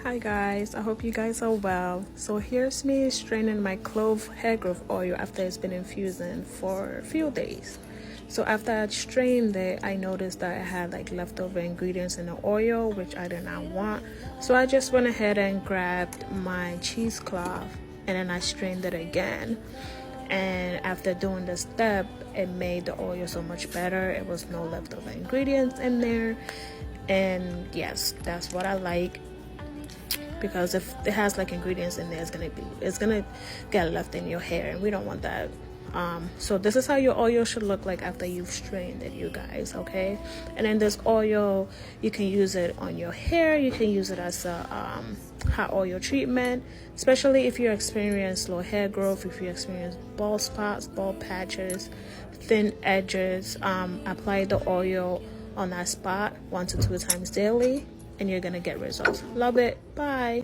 Hi guys, I hope you guys are well. So here's me straining my clove hair growth oil after it's been infusing for a few days. So after I strained it, I noticed that I had like leftover ingredients in the oil, which I did not want. So I just went ahead and grabbed my cheesecloth and then I strained it again. And after doing this step, it made the oil so much better. It was no leftover ingredients in there. And yes, that's what I like, because if it has like ingredients in there, it's gonna get left in your hair, and we don't want that. So this is how your oil should look like after you've strained it, you guys. Okay, and then this oil, you can use it on your hair, you can use it as a hot oil treatment, especially if you experience low hair growth, if you experience bald spots, bald patches, thin edges. Apply the oil on that spot 1 to 2 times daily and you're gonna get results. Love it. Bye.